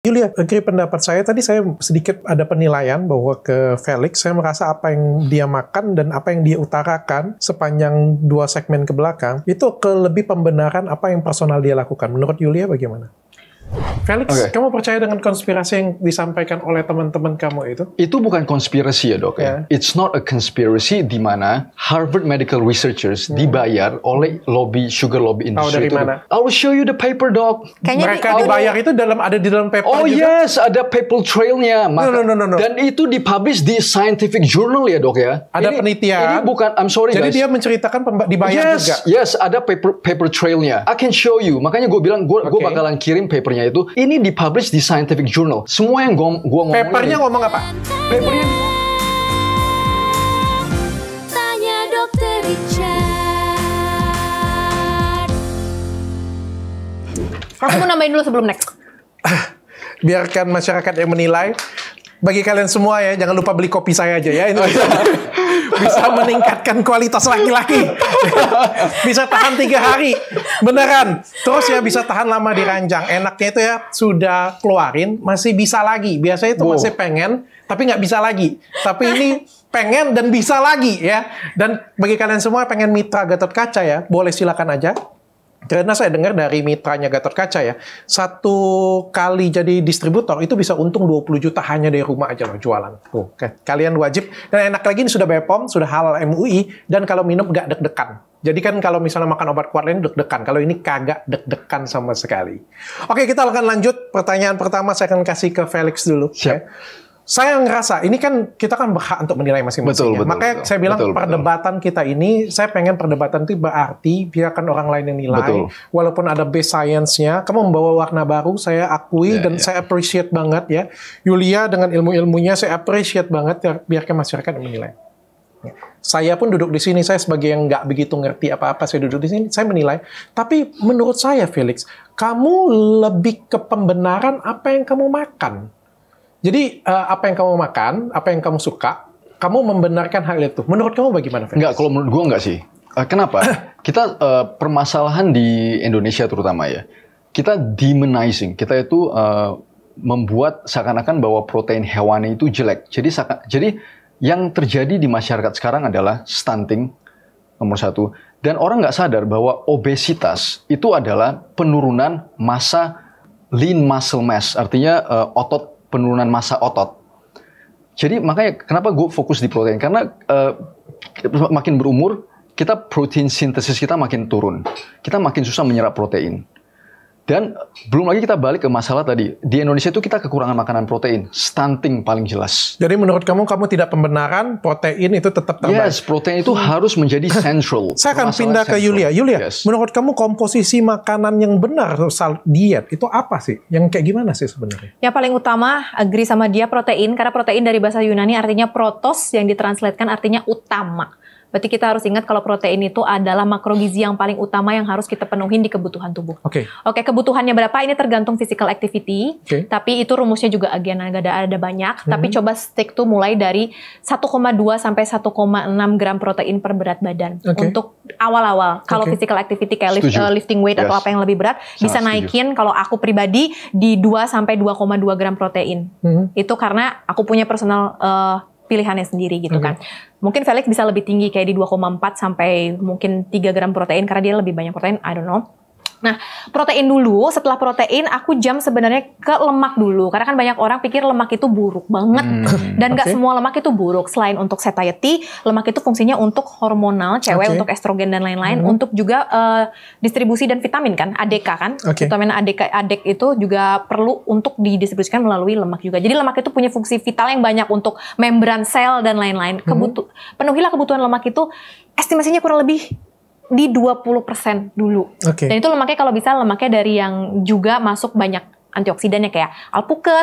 Yulia, agree pendapat saya. Tadi saya sedikit ada penilaian bahwa ke Felix, saya merasa apa yang dia makan dan apa yang dia utarakan sepanjang 2 segmen ke belakang, itu lebih pembenaran apa yang personal dia lakukan. Menurut Yulia bagaimana? Felix, kamu percaya dengan konspirasi yang disampaikan oleh teman-teman kamu itu? Itu bukan konspirasi ya dok ya. It's not a conspiracy di mana Harvard Medical Researchers dibayar oleh sugar lobby industry. Tahu dari mana? I will show you the paper dok. Kayaknya mereka dibayar itu ada di dalam paper juga. Oh yes, ada paper trailnya. No. Dan itu dipublish di scientific journal ya dok ya. Ada penelitian. Ini bukan, I'm sorry jadi guys. dia menceritakan dibayar juga. Yes, ada paper trailnya. I can show you. Makanya gue bilang gue bakalan kirim papernya itu. Ini dipublish di scientific journal. Semua yang gue ngomong. Papernya ngomong apa? Papernya. Tanya Dokter Richard. Aku mau nambahin dulu sebelum next. Biarkan masyarakat yang menilai. Bagi kalian semua ya, jangan lupa beli kopi saya aja ya. Ini bisa meningkatkan kualitas laki-laki. Bisa tahan 3 hari. Beneran. Terus ya bisa tahan lama di ranjang. Enaknya itu ya, sudah keluarin, masih bisa lagi. Biasanya itu masih pengen, tapi nggak bisa lagi. Tapi ini pengen dan bisa lagi ya. Dan bagi kalian semua pengen mitra Gatot Kaca ya, boleh silakan aja. Karena saya dengar dari mitranya Gatot Kaca ya, 1 kali jadi distributor itu bisa untung 20 juta hanya dari rumah aja loh jualan. Kalian wajib. Dan enak lagi ini sudah BPOM, sudah halal MUI, dan kalau minum nggak deg-degan. Jadi kan kalau misalnya makan obat kuat lain deg-degan. Kalau ini kagak deg-degan sama sekali. Oke, kita akan lanjut. Pertanyaan pertama saya akan kasih ke Felix dulu. Siap. Ya. Saya ngerasa, ini kan kita kan berhak untuk menilai masing-masing. Makanya saya bilang perdebatan kita ini, saya pengen perdebatan itu berarti biarkan orang lain yang nilai. Walaupun ada base science-nya, kamu membawa warna baru, saya akui dan saya appreciate banget ya. Yulia dengan ilmu-ilmunya, saya appreciate banget ya, biarkan masyarakat yang menilai. Saya pun duduk di sini, saya sebagai yang nggak begitu ngerti apa-apa, saya duduk di sini, saya menilai. Tapi menurut saya, Felix, kamu lebih ke pembenaran apa yang kamu makan. Jadi apa yang kamu makan, apa yang kamu suka, kamu membenarkan hal itu. Menurut kamu bagaimana, Felix? Enggak, kalau menurut gue enggak sih. Kenapa? Kita permasalahan di Indonesia terutama ya, kita demonizing. Kita itu membuat seakan-akan bahwa protein hewani itu jelek. Jadi yang terjadi di masyarakat sekarang adalah stunting nomor 1. Dan orang nggak sadar bahwa obesitas itu adalah penurunan massa lean muscle mass, artinya penurunan massa otot. Jadi makanya kenapa gue fokus di protein, karena makin berumur kita protein sintesis kita makin turun, kita makin susah menyerap protein. Dan belum lagi kita balik ke masalah tadi, di Indonesia itu kita kekurangan makanan protein, stunting paling jelas. Jadi menurut kamu tidak pembenaran protein itu tetap terbaik? Yes, protein itu harus menjadi central. Saya akan pindah ke Yulia. Yulia, menurut kamu komposisi makanan yang benar soal diet itu apa sih? Yang kayak gimana sih sebenarnya? Yang paling utama, agree sama dia, protein. Karena protein dari bahasa Yunani artinya protos, yang ditranslatekan artinya utama. Berarti kita harus ingat kalau protein itu adalah makrogizi yang paling utama yang harus kita penuhin di kebutuhan tubuh. Oke, kebutuhannya berapa ini tergantung physical activity. Tapi itu rumusnya juga ada banyak. Tapi coba stick tuh mulai dari 1,2 sampai 1,6 gram protein per berat badan. Untuk awal-awal. Kalau physical activity kayak lifting weight atau apa yang lebih berat, bisa naikin kalau aku pribadi di 2 sampai 2,2 gram protein. Itu karena aku punya personal pilihannya sendiri gitu kan. Mungkin Felix bisa lebih tinggi kayak di 2,4 sampai mungkin 3 gram protein karena dia lebih banyak protein, I don't know. Nah, protein dulu, setelah protein aku sebenarnya ke lemak dulu. Karena kan banyak orang pikir lemak itu buruk banget. Dan nggak semua lemak itu buruk. Selain untuk satiety, lemak itu fungsinya untuk hormonal, cewek untuk estrogen dan lain-lain. Untuk juga distribusi dan vitamin kan, ADK kan. Vitamin ADK itu juga perlu untuk didistribusikan melalui lemak juga. Jadi lemak itu punya fungsi vital yang banyak untuk membran sel dan lain-lain. Penuhilah kebutuhan lemak itu, estimasinya kurang lebih di 20% dulu. Dan itu lemaknya kalau bisa lemaknya dari yang juga masuk banyak antioksidannya kayak alpukat,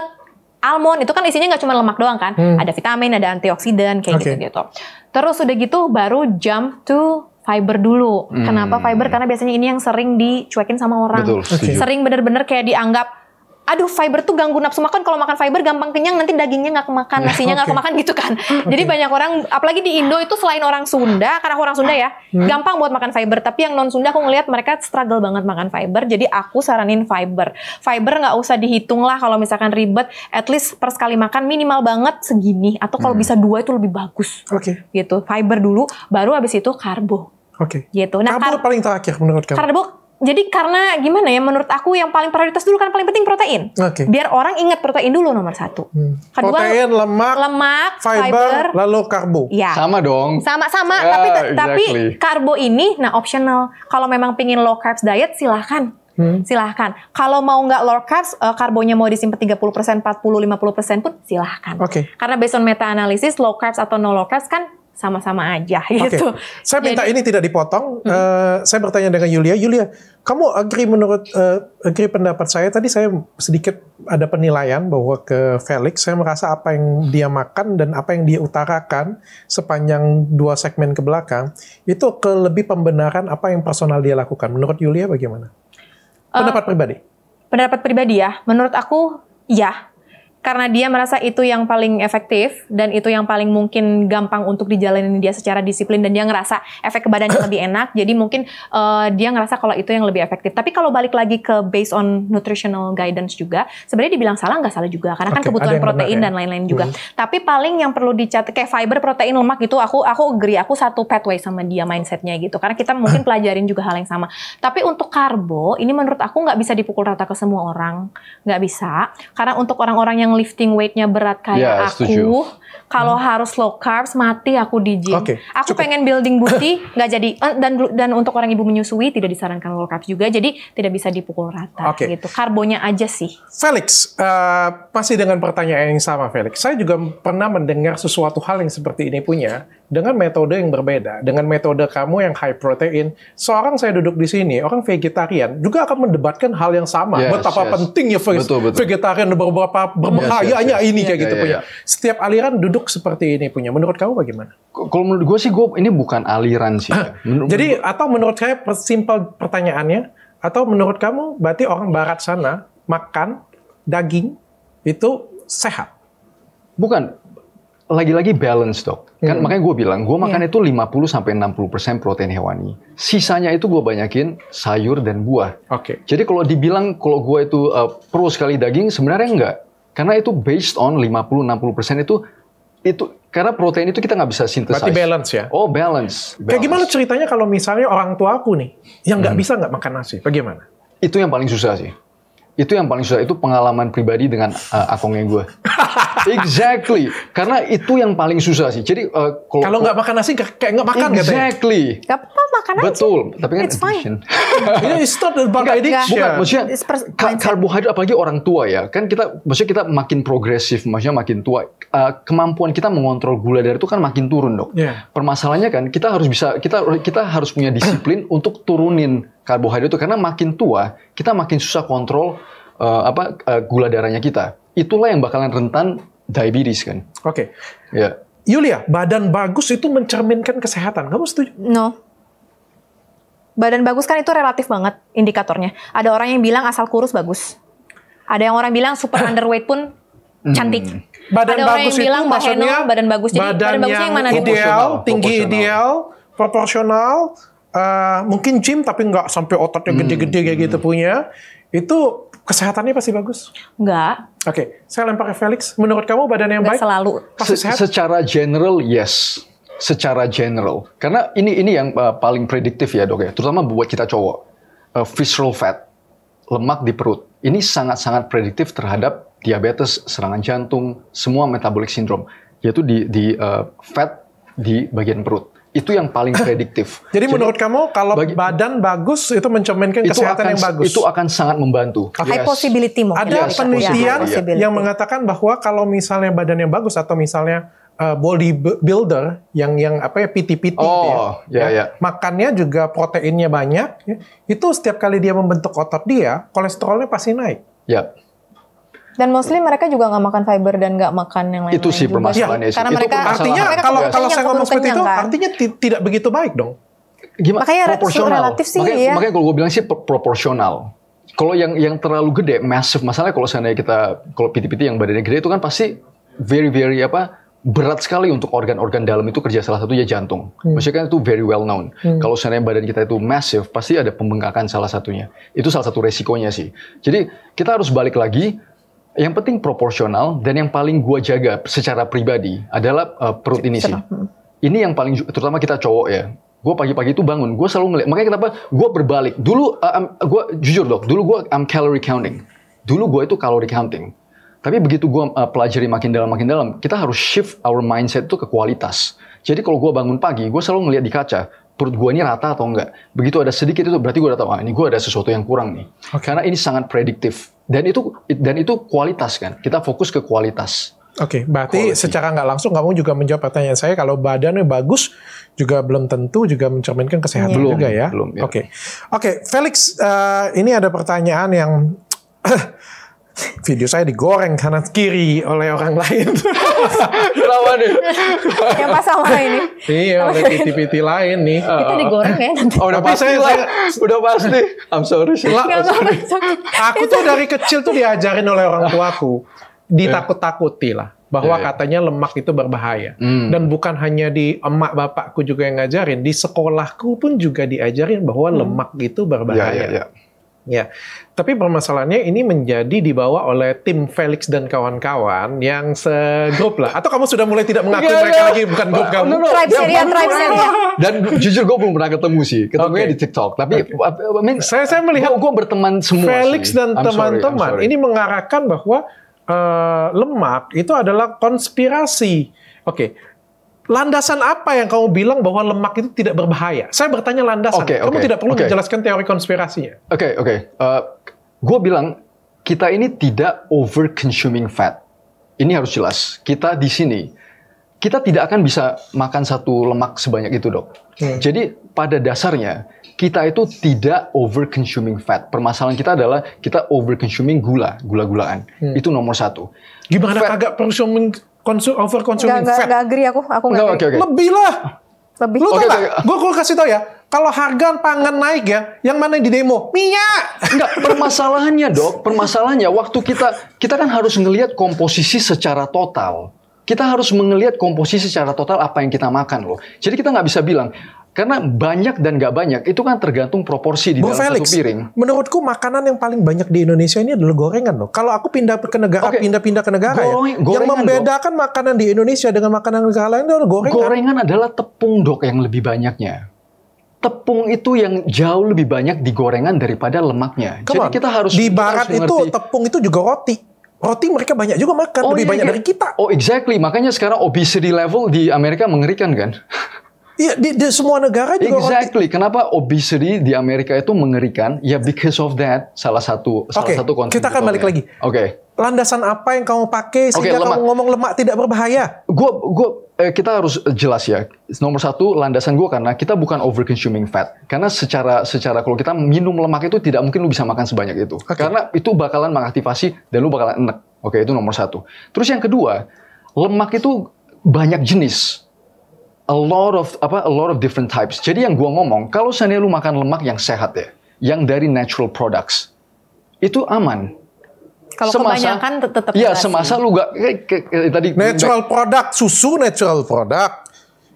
almond, itu kan isinya nggak cuma lemak doang kan. Ada vitamin, ada antioksidan kayak gitu-gitu. Terus udah gitu baru jump to fiber dulu. Kenapa fiber? Karena biasanya ini yang sering dicuekin sama orang. Sering bener-bener kayak dianggap aduh fiber tuh ganggu nafsu makan, kalau makan fiber gampang kenyang, nanti dagingnya nggak kemakan, nasinya nggak kemakan gitu kan. Jadi banyak orang, apalagi di Indo itu selain orang Sunda, karena aku orang Sunda ya, gampang buat makan fiber. Tapi yang non Sunda aku ngelihat mereka struggle banget makan fiber. Jadi aku saranin fiber. Fiber nggak usah dihitung lah kalau misalkan ribet, at least per sekali makan minimal banget segini. Atau kalau bisa 2 itu lebih bagus. Gitu, fiber dulu, baru habis itu karbo. Gitu. Nah, karbo paling terakhir menurut kamu? Karbo. Jadi karena gimana ya, menurut aku yang paling prioritas dulu kan paling penting protein. Biar orang ingat protein dulu nomor 1. Kedua, protein, lemak, fiber, lalu karbo. Ya. Sama dong. Sama-sama, Yeah, tapi exactly. karbo ini optional. Kalau memang pingin low carbs diet silahkan. Silahkan. Kalau mau nggak low carbs, karbonya mau disimpan 30%, 40%, 50% pun silahkan. Karena based on meta analisis, low carbs atau no low carbs kan sama-sama aja gitu. Saya minta ini tidak dipotong. Saya bertanya dengan Yulia. Yulia, kamu agree pendapat saya tadi? Saya sedikit ada penilaian bahwa ke Felix, saya merasa apa yang dia makan dan apa yang dia utarakan sepanjang 2 segmen ke belakang itu lebih pembenaran apa yang personal dia lakukan. Menurut Yulia bagaimana? Pendapat pribadi? Pendapat pribadi ya, menurut aku ya. Karena dia merasa itu yang paling efektif dan itu yang paling mungkin gampang untuk dijalanin dia secara disiplin, dan dia ngerasa efek ke badannya lebih enak. Jadi mungkin dia ngerasa kalau itu yang lebih efektif. Tapi kalau balik lagi ke based on nutritional guidance juga, sebenarnya dibilang salah nggak salah juga, karena kan kebutuhan protein dan lain-lain juga. Tapi paling yang perlu dicatat kayak fiber, protein, lemak gitu, aku agree, aku satu pathway sama dia mindsetnya gitu. Karena kita mungkin pelajarin juga hal yang sama. Tapi untuk karbo ini menurut aku nggak bisa dipukul rata ke semua orang, nggak bisa. Karena untuk orang-orang yang lifting weight-nya berat kayak aku, kalau harus low carbs mati aku di gym. Aku pengen building booty nggak jadi, dan untuk orang ibu menyusui tidak disarankan low carbs juga, jadi tidak bisa dipukul rata gitu. Karbonya aja sih. Felix, masih dengan pertanyaan yang sama Felix. Saya juga pernah mendengar sesuatu hal yang seperti ini punya dengan metode yang berbeda. Dengan metode kamu yang high protein, seorang saya duduk di sini, orang vegetarian juga akan mendebatkan hal yang sama. Betapa pentingnya vegetarian, beberapa berbahayanya ini kayak gitu punya. Setiap aliran duduk seperti ini punya. Menurut kamu bagaimana? Kalau menurut gue sih, ini bukan aliran sih. Jadi atau menurut saya simpel pertanyaannya, atau menurut kamu berarti orang barat sana makan daging itu sehat? Bukan. Lagi-lagi balance dok. Kan makanya gue bilang, gue makan itu 50-60% protein hewani. Sisanya itu gue banyakin sayur dan buah. Jadi kalau dibilang kalau gue itu pro sekali daging, sebenarnya enggak. Karena itu based on 50-60% itu karena protein itu kita nggak bisa synthesize. Berarti balance ya? Oh balance. Kayak gimana ceritanya kalau misalnya orang tua aku nih, yang nggak bisa nggak makan nasi, bagaimana? Itu yang paling susah sih. Itu yang paling susah, itu pengalaman pribadi dengan akongnya gue. Exactly. Karena itu yang paling susah sih. Jadi kalau nggak makan nasi kayak nggak makan katanya. Exactly. Gak apa-apa, makan aja. Betul. Tapi kan it's fine. Ini start about addiction. Bukan, maksudnya karbohidrat apalagi orang tua ya. Kan maksudnya kita makin progresif, maksudnya makin tua. Kemampuan kita mengontrol gula darah itu kan makin turun dok. Permasalahannya kan kita harus bisa, kita harus punya disiplin untuk turunin karbohidrat itu, karena makin tua kita makin susah kontrol gula darahnya kita. Itulah yang bakalan rentan diabetes kan. Yulia, badan bagus itu mencerminkan kesehatan. Kamu setuju? No. Badan bagus kan itu relatif banget indikatornya. Ada orang yang bilang asal kurus bagus. Ada yang orang bilang super underweight pun cantik. Badan ada bagus orang yang bilang maksudnya badan bagus. Jadi badan bagusnya yang mana? Ideal, tinggi ideal, proporsional. Mungkin gym tapi nggak sampai ototnya gede-gede kayak gitu punya. Itu kesehatannya pasti bagus? Enggak. Saya lempar ke Felix. Menurut kamu badan yang baik selalu pasti sehat? Secara general, yes. Secara general. Karena ini yang paling prediktif ya dok ya. Terutama buat kita cowok. Visceral fat, lemak di perut. Ini sangat-sangat prediktif terhadap diabetes, serangan jantung, semua metabolic syndrome. Yaitu di fat di bagian perut. Itu yang paling prediktif. Jadi menurut kamu kalau badan bagus itu mencerminkan kesehatan yang bagus? Itu akan sangat membantu. High possibility mungkin. Ada penelitian yang mengatakan bahwa kalau misalnya badan yang bagus atau misalnya bodybuilder yang PT-PT makannya juga proteinnya banyak, itu setiap kali dia membentuk otot dia, kolesterolnya pasti naik. Dan mostly mereka juga nggak makan fiber dan nggak makan yang lain-lain. Itu sih permasalahannya. Karena mereka artinya kalau saya ngomong seperti itu, artinya tidak begitu baik dong. Gimana? Makanya proporsional. relatif sih makanya kalau gue bilang sih proporsional. Kalau yang terlalu gede, massive, masalahnya kalau seandainya kalau PT-PT yang badannya gede itu kan pasti very berat sekali untuk organ-organ dalam itu kerja, salah satunya jantung. Maksudnya kan itu very well known. Kalau seandainya badan kita itu massive, pasti ada pembengkakan salah satunya. Itu salah satu resikonya sih. Jadi kita harus balik lagi, yang penting proporsional, dan yang paling gua jaga secara pribadi adalah perut ini sih. Ini yang paling, terutama kita cowok ya. Gue pagi-pagi itu bangun, gue selalu ngeliat. Makanya kenapa gue berbalik. Dulu, gue jujur dok, dulu gue calorie counting. Dulu gue itu calorie counting. Tapi begitu gue pelajari makin dalam, kita harus shift our mindset itu ke kualitas. Jadi kalau gue bangun pagi, gue selalu ngeliat di kaca, perut gue ini rata atau enggak. Begitu ada sedikit itu, berarti gue udah tahu, ini gue ada sesuatu yang kurang nih. Karena ini sangat prediktif. Dan itu kualitas kan. Kita fokus ke kualitas. Oke, berarti secara nggak langsung kamu juga menjawab pertanyaan saya, kalau badannya bagus juga belum tentu juga mencerminkan kesehatan juga ya. Belum, ya. Oke, Felix, ini ada pertanyaan yang video saya digoreng kanan kiri oleh orang lain. Kenapa nih? Yang pas sama ini. Iya, oleh PT-PT lain nih. Kita digoreng ya nanti. Udah Tapi pasti udah pasti. I'm sorry. Aku tuh dari kecil tuh diajarin oleh orang tuaku, ditakut-takuti lah, bahwa katanya lemak itu berbahaya. Dan bukan hanya di emak bapakku juga yang ngajarin, di sekolahku pun juga diajarin bahwa lemak itu berbahaya. Ya, tapi permasalahannya ini menjadi dibawa oleh tim Felix dan kawan-kawan yang segrup lah. Atau kamu sudah mulai tidak mengakui mereka lagi bukan grup kamu? Tribe Seria. Dan jujur gue belum pernah ketemu sih. Ketemunya di TikTok. Tapi saya melihat gue berteman semua Felix sih. dan teman-teman ini mengarahkan bahwa lemak itu adalah konspirasi. Oke. Landasan apa yang kamu bilang bahwa lemak itu tidak berbahaya? Saya bertanya landasan. Kamu tidak perlu menjelaskan teori konspirasinya. Oke. Gue bilang, kita ini tidak over consuming fat. Ini harus jelas. Kita di sini, kita tidak akan bisa makan satu lemak sebanyak itu, dok. Jadi, pada dasarnya, kita itu tidak over consuming fat. Permasalahan kita adalah, kita over consuming gula-gulaan. Itu nomor satu. Gimana kagak over consuming fat? Nggak agree aku nggak agree. Lebih lah. Lu tau gak? Gue kasih tau ya. Kalau harga pangan naik ya, yang mana yang di demo? Minyak! Enggak, permasalahannya dok. Permasalahannya waktu kita kan harus ngelihat komposisi secara total. Kita harus melihat komposisi secara total apa yang kita makan loh. Jadi kita nggak bisa bilang, karena banyak dan nggak banyak, itu kan tergantung proporsi di dalam Felix, satu piring. Menurutku makanan yang paling banyak di Indonesia ini adalah gorengan loh. Kalau aku pindah ke negara, pindah-pindah ke negara yang membedakan makanan di Indonesia dengan makanan negara lain adalah gorengan. Gorengan adalah tepung dok yang lebih banyaknya. Tepung itu yang jauh lebih banyak di gorengan daripada lemaknya. Jadi kita harus di barat itu tepung itu juga roti. Roti mereka banyak juga makan, lebih banyak dari kita. Oh exactly, makanya sekarang obesity level di Amerika mengerikan kan? Iya, di semua negara juga exactly. Kenapa obesity di Amerika itu mengerikan? Ya because of that, salah satu kontributornya. Kita akan balik lagi. Landasan apa yang kamu pakai sehingga kamu ngomong lemak tidak berbahaya? Kita harus jelas ya. Nomor satu, landasan gue karena kita bukan over consuming fat. Karena secara kalau kita minum lemak itu tidak mungkin lu bisa makan sebanyak itu. Karena itu bakalan mengaktifasi dan lu bakalan enek. Itu nomor satu. Terus yang kedua, lemak itu banyak jenis. A lot of different types. Jadi yang gua ngomong, kalau seandainya lu makan lemak yang sehat ya, yang dari natural products, itu aman. Kalau kebanyakan tetap semasa lu gak tadi natural product, susu natural product,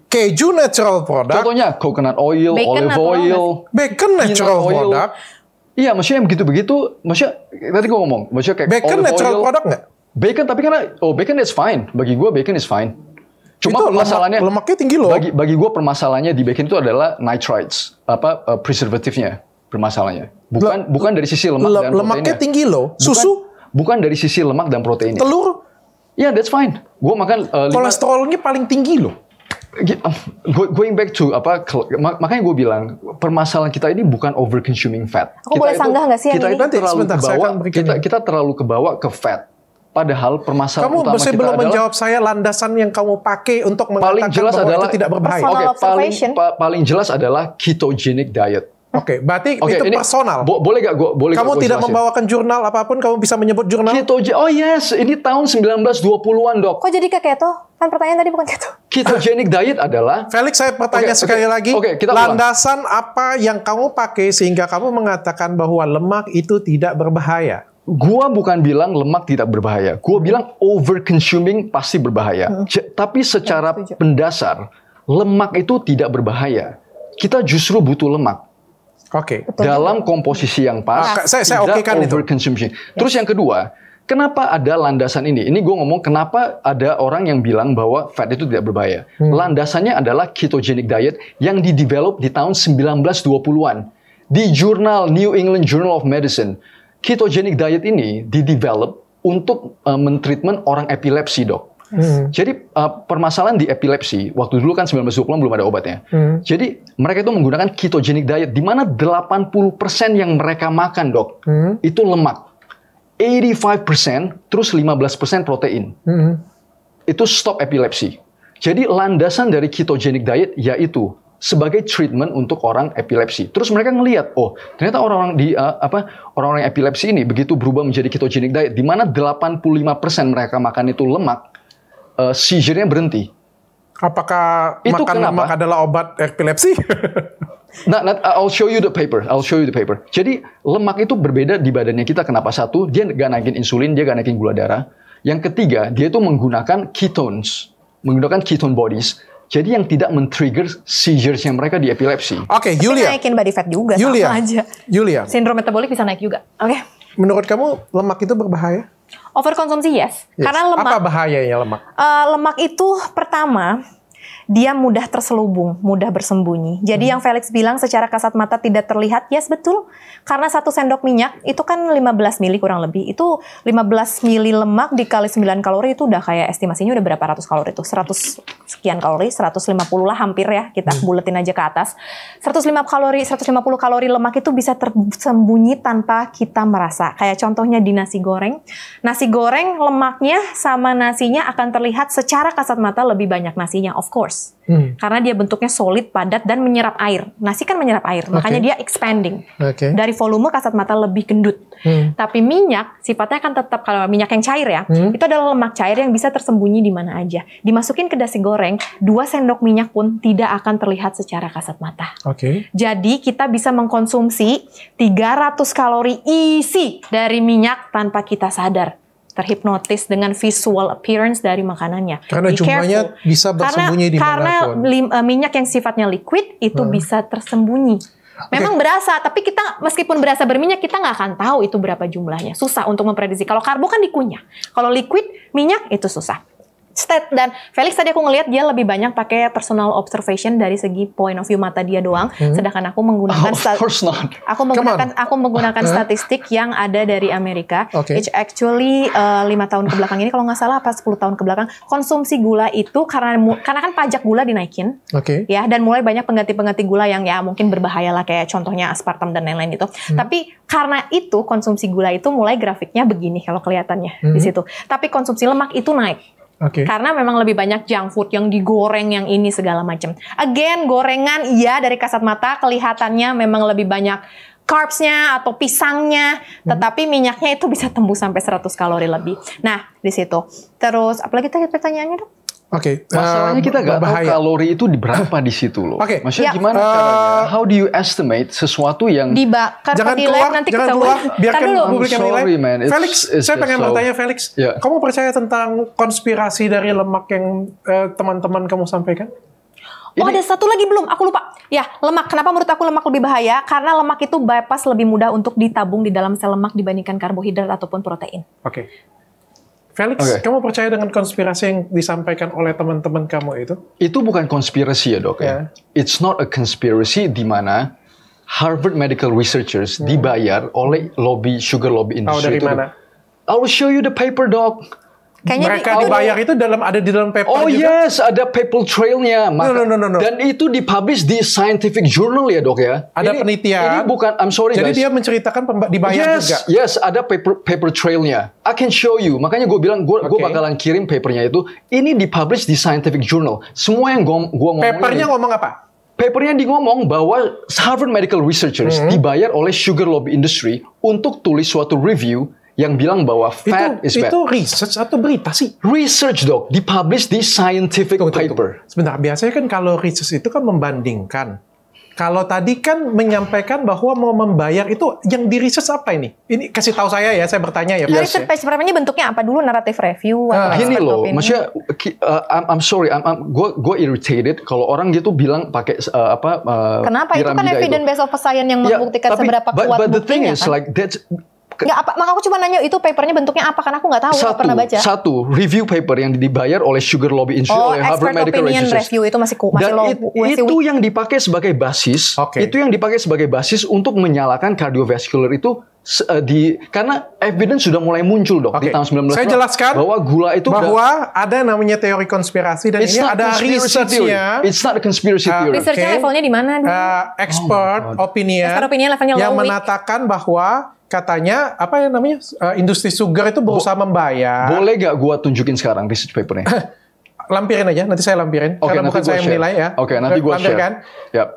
keju natural product. Contohnya coconut oil, olive oil, bacon natural product. Iya, maksudnya begitu. Maksudnya tadi gua ngomong, maksudnya kayak bacon natural product nggak? Bacon, tapi karena bacon is fine. Bagi gua bacon is fine. Cuma itu permasalahannya lemaknya tinggi loh. Bagi gue permasalahannya di bacon itu adalah nitrites, preservatifnya permasalahannya. Bukan dari sisi lemak dan proteinnya. Lemaknya tinggi loh. Susu? Bukan dari sisi lemak dan proteinnya. Telur? Ya, that's fine. Gue makan kolesterolnya paling tinggi loh. Going back to makanya gue bilang permasalahan kita ini bukan over consuming fat. Aku boleh sanggah nggak sih yang ini? Kita terlalu kebawa ke fat. Padahal permasalahan utama kita belum menjawab saya landasan yang kamu pakai untuk mengatakan bahwa itu tidak berbahaya. Paling jelas adalah ketogenic diet. Oke, berarti Oke, itu ini personal. Boleh gak gue Kamu tidak jelasin? membawakan jurnal apapun, kamu bisa menyebut jurnal? Oh yes, ini tahun 1920-an dok. Kok jadi ke keto? Kan pertanyaan tadi bukan keto. Ketogenic diet adalah Felix, saya bertanya sekali lagi. kita ulang. Landasan apa yang kamu pakai sehingga kamu mengatakan bahwa lemak itu tidak berbahaya? Gua bukan bilang lemak tidak berbahaya. Gua bilang over consuming pasti berbahaya. Tapi secara pendasar, lemak itu tidak berbahaya. Kita justru butuh lemak. Oke. Dalam komposisi yang pas, Saya tidak okekan itu. over consumption. Terus yang kedua, kenapa ada landasan ini? Ini gue ngomong kenapa ada orang yang bilang bahwa fat itu tidak berbahaya. Landasannya adalah ketogenic diet yang di-develop di tahun 1920-an. Di jurnal New England Journal of Medicine, ketogenic diet ini di-develop untuk mentreatment orang epilepsi, dok. Jadi permasalahan di epilepsi, waktu dulu kan 1920-an belum ada obatnya. Jadi mereka itu menggunakan ketogenic diet, di mana 80% yang mereka makan, dok, itu lemak. 85%, terus 15% protein. Itu stop epilepsi. Jadi landasan dari ketogenic diet yaitu sebagai treatment untuk orang epilepsi. Terus mereka ngelihat, oh ternyata orang-orang epilepsi ini begitu berubah menjadi ketogenic diet, di mana 85% mereka makan itu lemak, seizure-nya berhenti. Apakah Itu makan kenapa? lemak adalah obat epilepsi? Nah, I'll show you the paper. Jadi lemak itu berbeda di badannya kita. Kenapa? Satu, dia nggak naikin insulin, dia nggak naikin gula darah. Yang ketiga, dia itu menggunakan ketones, menggunakan ketone bodies. Jadi yang tidak men-trigger seizures yang mereka di epilepsi. Oke, Tapi Yulia. naikin body fat juga, Yulia. sama aja. Yulia, Sindrom metabolik bisa naik juga. Oke. menurut kamu lemak itu berbahaya? Overkonsumsi yes. Yes. Karena lemak Apa bahayanya lemak? lemak itu pertama dia mudah terselubung, mudah bersembunyi. Jadi yang Felix bilang secara kasat mata tidak terlihat, yes betul. Karena 1 sendok minyak itu kan 15 mili kurang lebih. Itu 15 mili lemak dikali 9 kalori itu udah kayak estimasinya udah berapa ratus kalori itu? 100 sekian kalori, 150 lah hampir ya. Kita buletin aja ke atas. 150 kalori lemak itu bisa tersembunyi tanpa kita merasa. Kayak contohnya di nasi goreng. Nasi goreng lemaknya sama nasinya akan terlihat secara kasat mata lebih banyak nasinya, of course. Karena dia bentuknya solid, padat, dan menyerap air. Nasi kan menyerap air, makanya dia expanding. Dari volume kasat mata lebih gendut. Tapi minyak, sifatnya kan tetap, kalau minyak yang cair ya, itu adalah lemak cair yang bisa tersembunyi di mana aja. Dimasukin ke nasi goreng, 2 sendok minyak pun tidak akan terlihat secara kasat mata. Jadi kita bisa mengkonsumsi 300 kalori isi dari minyak tanpa kita sadar. Terhipnotis dengan visual appearance dari makanannya. Karena jumlahnya bisa bersembunyi di manapun. Karena minyak yang sifatnya liquid itu bisa tersembunyi. Memang berasa, tapi kita meskipun berasa berminyak, kita nggak akan tahu itu berapa jumlahnya. Susah untuk memprediksi. Kalau karbo kan dikunyah. Kalau liquid, minyak itu susah. Dan Felix tadi aku ngelihat dia lebih banyak pakai personal observation dari segi point of view mata dia doang, sedangkan aku menggunakan aku menggunakan statistik yang ada dari Amerika. Which actually 5 tahun ke belakang ini kalau nggak salah apa 10 tahun ke belakang konsumsi gula itu karena kan pajak gula dinaikin, ya, dan mulai banyak pengganti gula yang ya mungkin berbahaya lah kayak contohnya aspartam dan lain-lain itu. Tapi karena itu konsumsi gula itu mulai grafiknya begini kalau kelihatannya di situ. Tapi konsumsi lemak itu naik. Karena memang lebih banyak junk food yang digoreng yang ini segala macam. Again, gorengan iya dari kasat mata kelihatannya memang lebih banyak carbs-nya atau pisangnya, tetapi minyaknya itu bisa tembus sampai 100 kalori lebih. Nah, di situ. Terus apalagi tadi pertanyaannya, Dok? Masalahnya kita nggak tahu kalori itu di berapa di situ loh. Maksudnya gimana caranya? How do you estimate sesuatu yang dibakar di live nanti jangan keluar, biarkan publik yang menilai. Felix, saya pengen bertanya Felix, kamu percaya tentang konspirasi dari lemak yang teman-teman kamu sampaikan? Oh, ada satu lagi belum, aku lupa. Ya, lemak. Kenapa menurut aku lemak lebih bahaya? Karena lemak itu bypass lebih mudah untuk ditabung di dalam sel lemak dibandingkan karbohidrat ataupun protein. Felix, kamu percaya dengan konspirasi yang disampaikan oleh teman-teman kamu itu? Itu bukan konspirasi ya dok ya. It's not a conspiracy di mana Harvard medical researchers dibayar oleh sugar lobby industry. Tahu dari mana? I will show you the paper, dok. Mereka dibayar itu ada di dalam paper juga? Oh yes, ada paper trailnya. No. Dan itu dipublish di scientific journal ya dok ya. Ada penelitian. Ini bukan, I'm sorry guys. Jadi dia menceritakan dibayar juga? Yes, ada paper trailnya. I can show you. Makanya gue bilang, gue bakalan kirim papernya itu. Ini dipublish di scientific journal. Semua yang gue ngomong papernya ngomong apa? papernya di ngomong bahwa Harvard Medical Researchers dibayar oleh sugar lobby industry untuk tulis suatu review yang bilang bahwa fat is bad. Itu research atau berita sih? Research dok, dipublish di scientific paper. Sebentar, biasanya kan kalau research itu kan membandingkan. Kalau tadi kan menyampaikan bahwa mau membayar itu yang di research apa ini? Ini kasih tahu saya ya, saya bertanya ya. Research paper-nya bentuknya apa dulu? Naratif review atau Gini expert loh, opinion? maksudnya I'm sorry, gue irritated kalau orang gitu bilang pakai Kenapa? Itu kan piramida evidence based of science yang Ya, membuktikan tapi- seberapa kuat but the thing buktinya is, kan? like that's Nggak, maka aku cuma nanya itu papernya bentuknya apa, karena aku nggak tahu, nggak pernah baca. Satu review paper yang dibayar oleh sugar lobby industry Oh, oleh Harvard expert Medical opinion Research. review itu masih Dan masih itu yang dipakai sebagai basis, Oke. itu yang dipakai sebagai basis untuk menyalakan cardiovascular itu karena evidence sudah mulai muncul dok Oke. di tahun 19 Saya jelaskan bahwa gula itu bahwa ada namanya teori konspirasi dan It's ini not ada conspiracy theory. research-nya. It's not a conspiracy theory. researchnya Oke. levelnya di mana? Expert opinion, Expert opinion levelnya yang low week. menatakan bahwa katanya apa ya namanya industri sugar itu berusaha membayar. Boleh gak gua tunjukin sekarang research papernya? Lampirin aja, nanti saya lampirin. Oke, Karena nanti bukan gua saya share. menilai ya. Oke, nanti gua share. Lampirkan. Yap.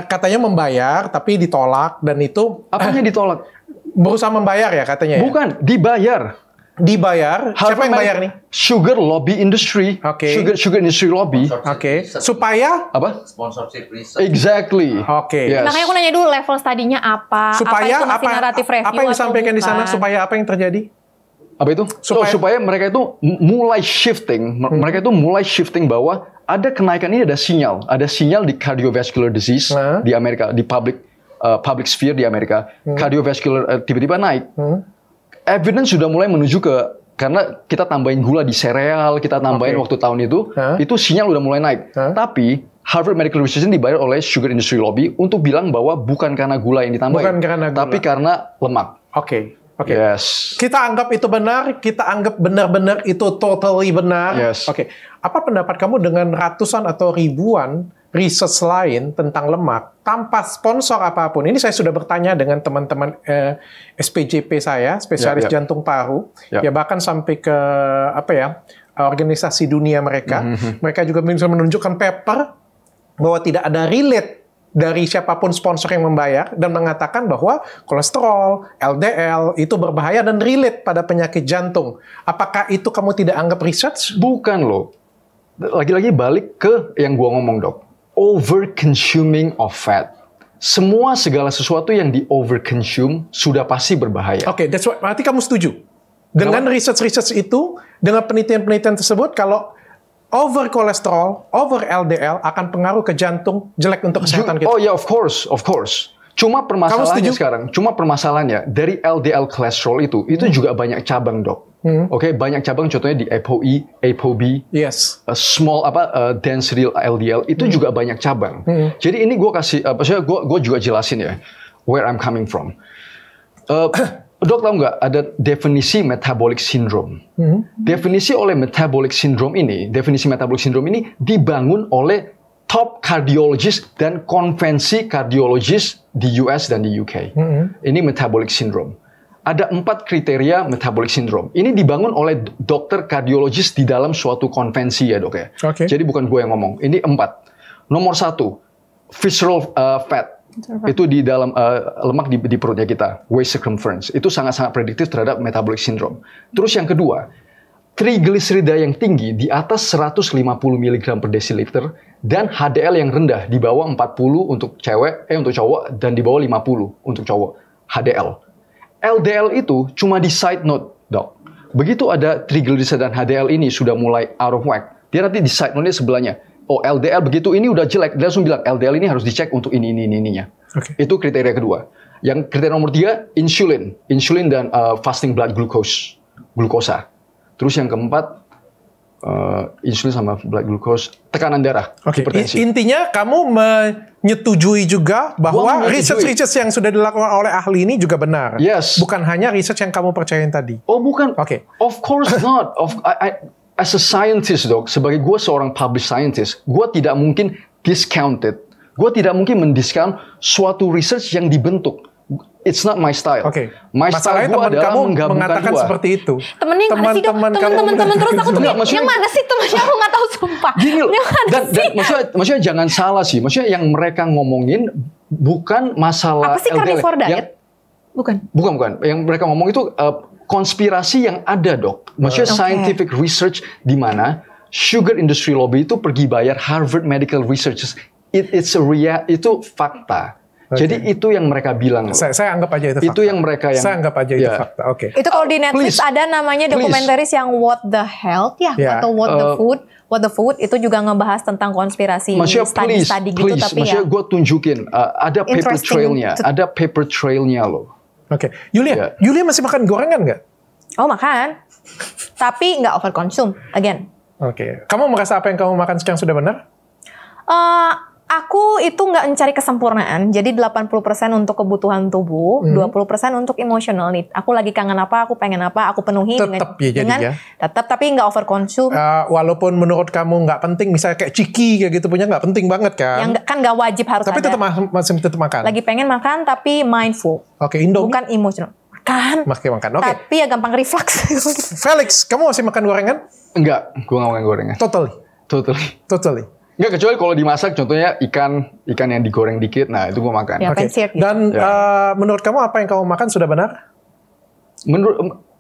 Katanya membayar tapi ditolak dan itu Apanya ditolak? berusaha membayar ya katanya ya. Bukan, dibayar. Dibayar. Siapa yang bayar nih? Sugar lobby industry. Oke. Sugar industry lobby. Oke. Supaya Apa? Sponsorship research. Exactly. Oke. Yes. Makanya aku nanya dulu level studinya apa? supaya apa itu masih naratif review apa yang atau disampaikan di sana bukan? supaya apa yang terjadi? Apa itu? Supaya mereka itu mulai shifting. Mereka itu mulai shifting bahwa ada kenaikan ini, ada sinyal di cardiovascular disease di Amerika, di public sphere di Amerika. Cardiovascular tiba-tiba naik. Evidence sudah mulai menuju ke, karena kita tambahin gula di sereal, kita tambahin waktu tahun itu sinyal udah mulai naik. Tapi Harvard Medical Research ini dibayar oleh sugar industry lobby untuk bilang bahwa bukan karena gula yang ditambahin, Bukan karena gula. tapi karena lemak. Oke. Yes. Kita anggap itu benar, kita anggap benar-benar itu totally benar. Yes. Oke. Apa pendapat kamu dengan ratusan atau ribuan research lain tentang lemak tanpa sponsor apapun? Ini saya sudah bertanya dengan teman-teman SPJP saya, spesialis jantung paru, ya bahkan sampai ke organisasi dunia mereka. Mereka juga bisa menunjukkan paper bahwa tidak ada relate dari siapapun sponsor yang membayar dan mengatakan bahwa kolesterol, LDL itu berbahaya dan relate pada penyakit jantung. Apakah itu kamu tidak anggap research? Bukan loh. Lagi-lagi balik ke yang gua ngomong dok. Over consuming of fat. Segala sesuatu yang di over consume sudah pasti berbahaya. Oke, that's what, berarti kamu setuju dengan research itu, dengan penelitian-penelitian tersebut, kalau over kolesterol, over LDL akan pengaruh ke jantung, jelek untuk kesehatan kita. Oh ya, of course. Cuma permasalahannya dari LDL kolesterol itu juga banyak cabang dok. Oke, banyak cabang, contohnya di ApoE, ApoB, Yes. small density LDL itu juga banyak cabang. Jadi ini gue kasih, gue juga jelasin ya where I'm coming from. Dok tahu nggak ada definisi metabolic syndrome? Definisi metabolic syndrome ini dibangun oleh top cardiologist dan konvensi cardiologist di US dan di UK. Ini metabolic syndrome. Ada 4 kriteria metabolic syndrome. Ini dibangun oleh dokter kardiologis di dalam suatu konvensi ya dok ya. Oke. Jadi bukan gue yang ngomong. Ini 4. Nomor 1, visceral fat. Itu di dalam lemak di perutnya kita, waist circumference. Itu sangat-sangat prediktif terhadap metabolic syndrome. Terus yang kedua, trigliserida yang tinggi di atas 150 mg per desiliter dan HDL yang rendah di bawah 40 untuk cowok dan di bawah 50 untuk cowok. HDL. LDL itu cuma di side note, dok. Begitu ada trigliserida dan HDL ini sudah mulai out of whack, dia nanti di side note-nya sebelahnya. Oh, LDL begitu ini udah jelek, dia langsung bilang LDL ini harus dicek untuk ininya. Oke. Itu kriteria kedua. Yang kriteria nomor 3, insulin dan fasting blood glukosa. Terus yang keempat, insulin sama blood glucose, tekanan darah, Oke. hipertensi. Intinya kamu menyetujui juga bahwa Gua menyetujui. research yang sudah dilakukan oleh ahli ini juga benar. Yes. Bukan hanya research yang kamu percayain tadi. Oh bukan. Oke. Of course not. As a scientist dok, sebagai gue seorang published scientist, gue tidak mungkin discounted. Gue tidak mungkin mendiskount suatu research yang dibentuk. it's not my style. Oke. My Masalahnya style gua teman adalah kamu menggabungkan mengatakan dua. seperti itu. Temennya yang mana sih dok? Teman-teman kamu Temen-temen terus aku tuh Enggak, maksudnya- yang mana sih temennya aku nggak tahu sumpah. Gini loh, Yang mana dan sih? maksudnya jangan salah sih. Maksudnya yang mereka ngomongin bukan masalah Apa sih LDL. carnivore Yang- diet? Bukan. Bukan. Yang mereka ngomong itu konspirasi yang ada, Dok. Maksudnya Oke. scientific research di mana sugar industry lobby itu pergi bayar Harvard Medical Research. Itu fakta. Oke. Jadi itu yang mereka bilang. loh. Saya anggap aja itu fakta. Itu yang mereka yang Saya anggap aja itu Ya. fakta. Oke. Itu kalau di Netflix Please. ada namanya Please. dokumentaris yang What the Health ya, Ya. atau What the Food itu juga ngebahas tentang konspirasi Maksudnya study gitu please, tapi maksudnya ya. gue tunjukin ada paper Interesting. trailnya, ada paper trailnya loh. Oke. Yulia, Ya. Yulia masih makan gorengan nggak? Oh makan, tapi nggak overconsume. Again, Oke. Kamu merasa apa yang kamu makan sekarang sudah benar? aku itu nggak mencari kesempurnaan. Jadi 80% untuk kebutuhan tubuh, 20% untuk emotional need. Aku lagi kangen apa, aku pengen apa, aku penuhi Tetep ya jadinya. tetap tapi nggak overconsume. Walaupun menurut kamu nggak penting, misalnya kayak ciki kayak gitu punya nggak penting banget kan? Yang kan nggak wajib harus Tapi ada. tetap masih tetap makan. Lagi pengen makan tapi mindful, Oke, Indomie bukan emotional. Makan. masih makan. Oke. Tapi ya gampang reflux. Felix, kamu masih makan gorengan? Enggak, gue nggak makan gorengan. Totally. Enggak, kecuali kalau dimasak, contohnya ikan yang digoreng dikit, nah itu gue makan. Ya. Oke. Fancier gitu. Dan menurut kamu apa yang kamu makan sudah benar? Menurut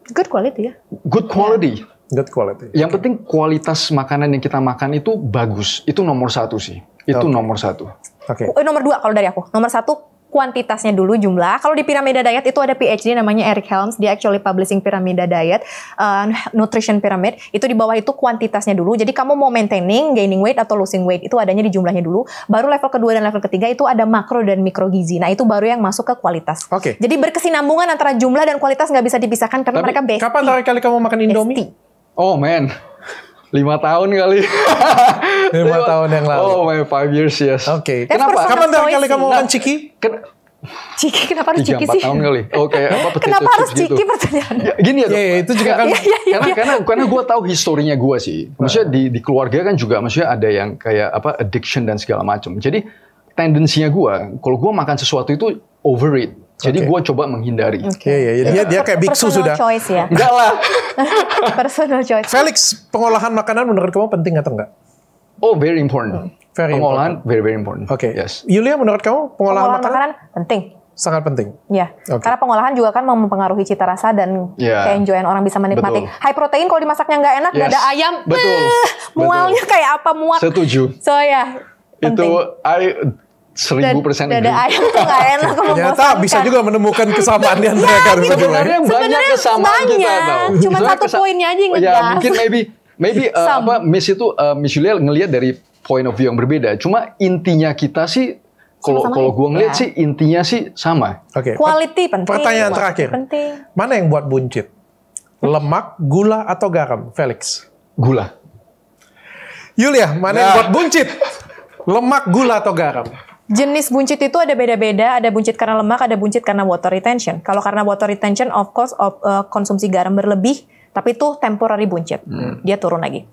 Good quality ya. good quality. Good quality. Yang penting kualitas makanan yang kita makan itu bagus. Itu nomor satu sih. Itu Oke. nomor satu. Oke. Nomor 2 kalau dari aku. Nomor 1 kuantitasnya dulu jumlah. Kalau di piramida diet itu ada PhD namanya Eric Helms. Dia actually publishing piramida diet, nutrition pyramid. Itu di bawah itu kuantitasnya dulu. Jadi kamu mau maintaining, gaining weight atau losing weight itu adanya di jumlahnya dulu. Baru level kedua dan level ketiga itu ada makro dan mikrogizi. Nah itu baru yang masuk ke kualitas. Oke. Jadi berkesinambungan antara jumlah dan kualitas nggak bisa dipisahkan karena Tapi mereka bestie. kapan terakhir kali kamu makan Indomie? Bestie. Oh man, 5 tahun kali. 5 tahun yang lalu. Oh my 5 years, yes. Oke. That's Kenapa? personal Kapan terakhir choice kali kamu sih. makan ciki? Ciki, kenapa harus 3-4 ciki sih? tahun kali. Oke, apa potato Kenapa harus chips gitu. ciki pertanyaannya? Ya, gini ya, Dok. Iya, itu juga kan. Karena gue tahu historinya gue sih. Maksudnya di keluarga kan juga maksudnya ada yang kayak apa addiction dan segala macam. Jadi tendensinya gue, kalau gue makan sesuatu itu overeat. Jadi Oke. gue coba menghindari. Iya. Dia kayak biksu Personal sudah. choice ya. Enggak lah. Personal choice. Felix, pengolahan makanan menurut kamu penting atau enggak? Oh, very important. Very Pengolahan very important. Oke. Yes. Yulia, menurut kamu pengolahan Pengolahan makanan makanan penting. sangat penting. Ya, Oke. karena pengolahan juga kan mempengaruhi cita rasa dan Ya. keenjoyan orang bisa menikmati. Betul. High protein kalau dimasaknya nggak enak, Yes. dada ayam, Betul. mualnya kayak apa muak. Setuju. So ya, penting. Itu 1000% Dada agree. ayam tuh nggak enak kalau Ternyata bisa juga menemukan kesamaan di antara gitu. kalian berdua. Sebenarnya banyak Sebenarnya kesamaan kita banyak. tahu. Cuma Sebenarnya satu poinnya aja yang Ya, ngegas. mungkin maybe Some. Miss itu Miss Julia ngelihat dari point of view yang berbeda. Cuma intinya kita sih Sama-sama kalau gua ngelihat ya. sih intinya sih sama. Oke. Quality penting. Pertanyaan Quality terakhir. Penting. Mana yang buat buncit? Lemak, gula, atau garam? Felix. Gula. Yulia, mana yang buat buncit? Lemak, gula, atau garam? Jenis buncit itu ada beda-beda, ada buncit karena lemak, ada buncit karena water retention. Kalau karena water retention, of course, konsumsi garam berlebih, tapi itu temporary buncit. Dia turun lagi.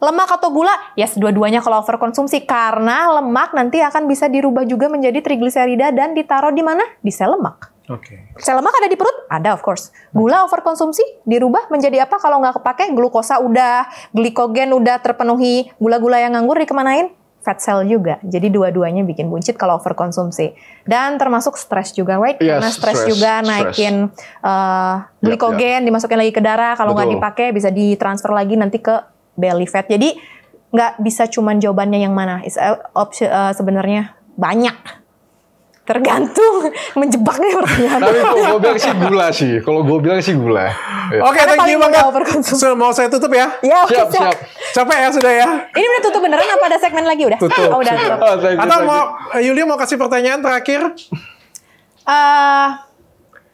Lemak atau gula, yes dua-duanya kalau overkonsumsi. Karena lemak nanti akan bisa dirubah juga menjadi trigliserida dan ditaruh di mana? Di sel lemak. Oke. Sel lemak ada di perut? Ada of course. Gula overkonsumsi dirubah menjadi apa kalau nggak kepake? Glukosa udah, glikogen udah terpenuhi, gula-gula yang nganggur dikemanain? Fat cell juga. Jadi dua-duanya bikin buncit kalau overkonsumsi. Dan termasuk stres juga, right? Yes, Karena stres stress, juga stress. naikin glikogen, dimasukin lagi ke darah. Kalau nggak Betul. dipakai bisa ditransfer lagi nanti ke belly fat. Jadi nggak bisa cuman jawabannya yang mana. Sebenarnya banyak. Tergantung menjebaknya pertanyaan. Tapi kalau gue bilang sih gula sih. Kalau gue bilang sih gula. Ya. Oke, Karena thank you paling banget. mudah overkonsumsi. So, mau saya tutup ya? Ya, oke, Siap. Capek ya sudah ya? Ini udah tutup beneran apa ada segmen lagi udah? Tutup. Oh, udah tutup. Oh, thank you, Atau thank you. mau Yulia mau kasih pertanyaan terakhir?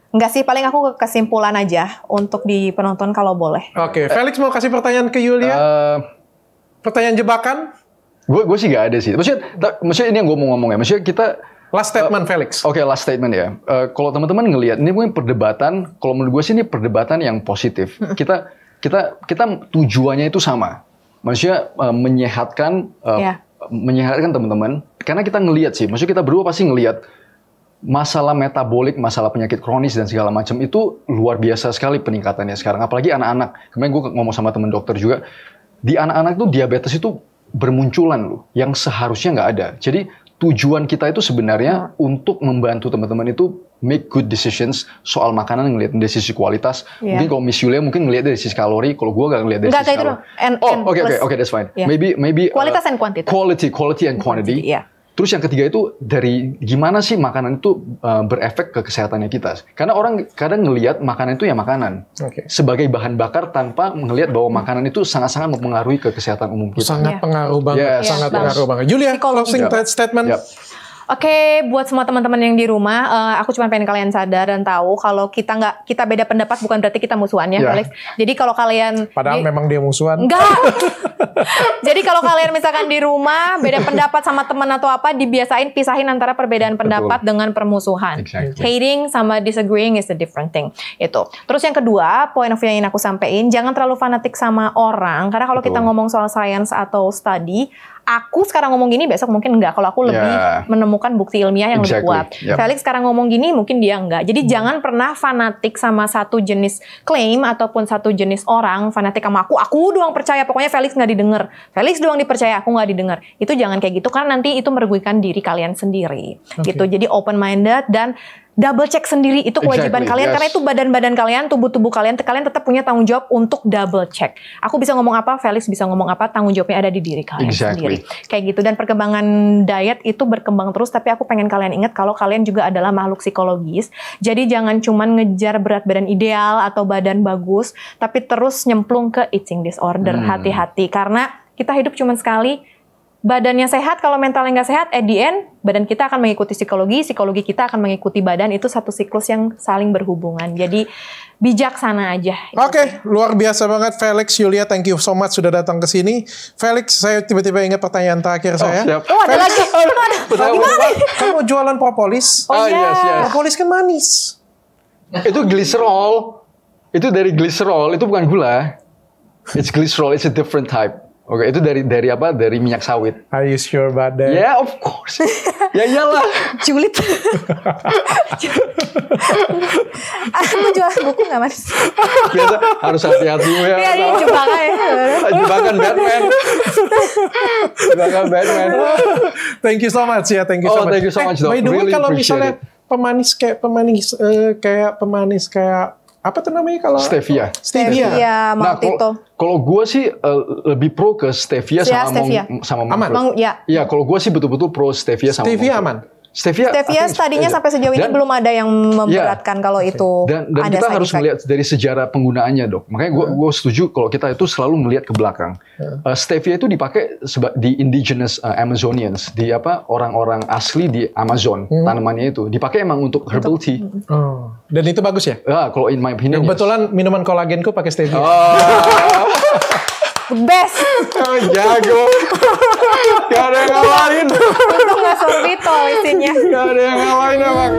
Enggak sih, paling aku ke kesimpulan aja untuk di penonton kalau boleh. Oke, Felix mau kasih pertanyaan ke Yulia? Pertanyaan jebakan? Gue sih gak ada sih. Maksudnya ini yang gue mau ngomong ya. Maksudnya kita Last statement Felix. Oke, last statement ya. Kalau teman-teman ngelihat ini mungkin perdebatan, kalau menurut gue sih ini perdebatan yang positif. Kita tujuannya itu sama. Maksudnya menyehatkan Ya. menyehatkan teman-teman. Karena kita ngelihat sih, maksudnya kita berdua pasti ngelihat masalah metabolik, masalah penyakit kronis dan segala macam itu luar biasa sekali peningkatannya sekarang. Apalagi anak-anak. Kemarin gue ngomong sama teman dokter juga, di anak-anak tuh diabetes itu bermunculan loh, yang seharusnya nggak ada. Jadi tujuan kita itu sebenarnya untuk membantu teman-teman itu make good decisions soal makanan, ngelihat dari sisi kualitas. Mungkin kalau Miss Yulia mungkin ngelihat dari sisi kalori, kalau gue nggak ngelihat dari sisi kalori. Oke, that's fine. Yeah. Maybe kualitas and quantity. Quality and quantity. Yeah. Terus yang ketiga itu dari gimana sih makanan itu berefek ke kesehatannya kita. Karena orang kadang ngelihat makanan itu ya makanan. Sebagai bahan bakar tanpa ngelihat bahwa makanan itu sangat-sangat mempengaruhi ke kesehatan umum kita. Sangat pengaruh banget. Sangat pengaruh banget. Julia, closing statement. Oke, buat semua teman-teman yang di rumah, aku cuma pengen kalian sadar dan tahu kalau kita beda pendapat bukan berarti kita musuhan ya, Felix. Jadi kalau kalian padahal memang dia musuhan. Enggak. Jadi kalau kalian misalkan di rumah beda pendapat sama teman atau apa, dibiasain pisahin antara perbedaan pendapat dengan permusuhan. Hating sama disagreeing is a different thing. Itu. Terus yang kedua, point of view yang aku sampein, jangan terlalu fanatik sama orang, karena kalau kita ngomong soal science atau study, aku sekarang ngomong gini, besok mungkin enggak. Kalau aku lebih menemukan bukti ilmiah yang lebih kuat. Felix sekarang ngomong gini, mungkin dia enggak. Jadi jangan pernah fanatik sama satu jenis klaim ataupun satu jenis orang. Fanatik sama aku doang percaya. Pokoknya Felix nggak didengar. Felix doang dipercaya, aku nggak didengar. Itu jangan kayak gitu, karena nanti itu merugikan diri kalian sendiri. Gitu. Jadi open minded dan double check sendiri, itu kewajiban kalian, karena itu badan-badan kalian, tubuh-tubuh kalian tetap punya tanggung jawab untuk double check. Aku bisa ngomong apa, Felix bisa ngomong apa, tanggung jawabnya ada di diri kalian sendiri. Kayak gitu. Dan perkembangan diet itu berkembang terus, tapi aku pengen kalian ingat kalau kalian juga adalah makhluk psikologis. Jadi jangan cuman ngejar berat badan ideal atau badan bagus, tapi terus nyemplung ke eating disorder. Hati-hati, karena kita hidup cuma sekali. Badannya sehat, kalau mentalnya nggak sehat, at the end, badan kita akan mengikuti psikologi kita akan mengikuti badan, itu satu siklus yang saling berhubungan. Jadi, bijaksana aja. Oke, luar biasa banget Felix, Yulia, thank you so much sudah datang ke sini. Felix, saya tiba-tiba ingat pertanyaan terakhir saya. Siap. Ada lagi. Kamu jualan propolis? Yes. Propolis kan manis. Itu glycerol. Itu dari glycerol, itu bukan gula. It's glycerol, it's a different type. Oke, itu dari apa? Dari minyak sawit. Are you sure about that? Yeah, of course. Ya iyalah. Julid. Aku jual buku nggak, Mas? Biasa harus hati-hati ya. Iya, ini jebakan ya. Jebakan Batman. Jebakan Batman. Thank you so much ya, thank you so much. Thank you so much, Dok. By the way, Really kalau appreciate misalnya pemanis kayak apa tuh namanya kalau stevia. Stevia, kalau gue sih lebih pro ke stevia sama aman. Ya, kalau gue sih betul-betul pro stevia sama stevia aman. Stevia tadinya sampai sejauh ini belum ada yang memberatkan kalau itu dan kita harus melihat dari sejarah penggunaannya, Dok. Makanya gue setuju kalau kita itu selalu melihat ke belakang. Stevia itu dipakai di indigenous Amazonians, di orang-orang asli di Amazon, tanamannya itu dipakai emang untuk herbal tea. Dan itu bagus ya? Kalau in my opinion. Kebetulan minuman kolagenku pakai stevia. Best. Jago. Gak ada yang ngalahin. Untung gak sorbitol isinya. Gak ada yang ngalahin emang.